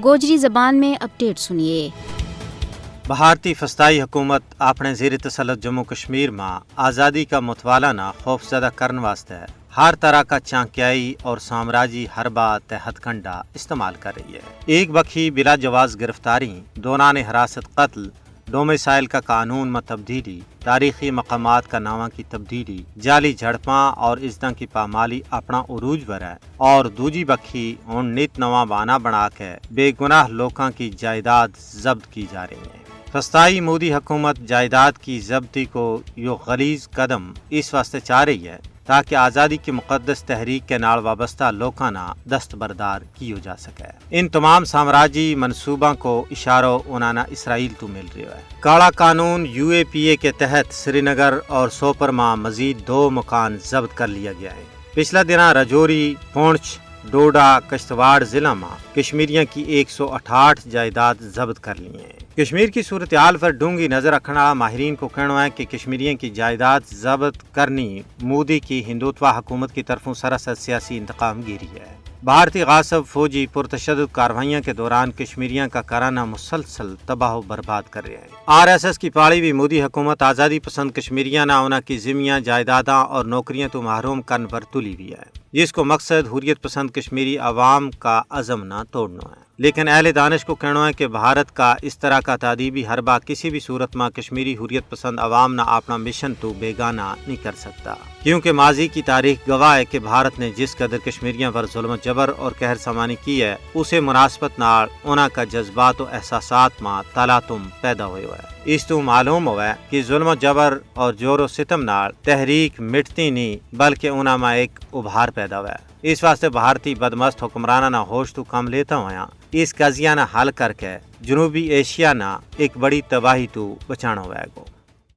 گوجری زبان میں اپڈیٹ سنیے۔ بھارتی فسطائی حکومت اپنے زیر تسلط جموں کشمیر میں آزادی کا متوالا نہ خوف زدہ کرنے واسطے ہر طرح کا چانکیائی اور سامراجی حربہ تحت کنڈا استعمال کر رہی ہے۔ ایک بکھی بلا جواز گرفتاری، دوران حراست قتل، ڈومیسائل کا قانون میں تبدیلی، تاریخی مقامات کا نامہ کی تبدیلی، جعلی جھڑپاں اور ازدہ کی پامالی اپنا عروج پر ہے، اور دوجی بکھی ان نیت نواں بانا بنا کے بے گناہ لوکاں کی جائیداد ضبط کی جا رہی ہے۔ فسطائی مودی حکومت جائیداد کی ضبطی کو یو غلیظ قدم اس واسطے چاہ رہی ہے تاکہ آزادی کی مقدس تحریک کے نال وابستہ لوکانہ دستبردار کی ہو جا سکے۔ ان تمام سامراجی منصوبوں کو اشارہ انانا اسرائیل تو مل رہا ہے۔ کالا قانون UAPA کے تحت سری نگر اور سوپر میں مزید 2 مکان ضبط کر لیا گیا ہے۔ پچھلا دنہ رجوری، پونچھ، ڈوڈا، کشتواڑ ضلع میں کشمیریوں کی 168 جائیداد ضبط کر لی ہیں۔ کشمیر کی صورتحال پر ڈونگی نظر رکھنے والا ماہرین کو کہنا ہے کہ کشمیریوں کی جائیداد ضبط کرنی مودی کی ہندوتوا حکومت کی طرفوں سراسر سیاسی انتقام گیری ہے۔ بھارتی غاصب فوجی پرتشدد کارروائیوں کے دوران کشمیریوں کا کارانہ مسلسل تباہ و برباد کر رہے ہیں۔ RSS کی پاڑی بھی مودی حکومت آزادی پسند کشمیریاں نہ انہاں کی زمیاں، جائیداداں اور نوکریاں تو محروم کرن پر تلی بھی ہے، جس کو مقصد حریت پسند کشمیری عوام کا عزم نہ توڑنا ہے۔ لیکن اہل دانش کو کہنا ہے کہ بھارت کا اس طرح کا تعدیبی حربہ کسی بھی صورت میں کشمیری حریت پسند عوام نہ اپنا مشن تو بیگانہ نہیں کر سکتا، کیونکہ ماضی کی تاریخ گواہ ہے کہ بھارت نے جس قدر کشمیریوں پر ظلم و جبر اور قہر سمانی کی ہے، اسے مناسبت نال انہاں کا جذبات و احساسات میں تلاطم پیدا ہوئے ہے۔ اس تو معلوم ہوا ہے کہ ظلم و جبر اور جور و ستم نال تحریک مٹتی نہیں بلکہ انہاں میں ایک ابھار پیدا ہوا ہے۔ اس واسطے بھارتی بدمست حکمرانہ نہ ہوش تو کم لیتا ہوا اس قضیہ نہ حل کر کے جنوبی ایشیا نہ ایک بڑی تباہی تو بچانا ہوا ہے۔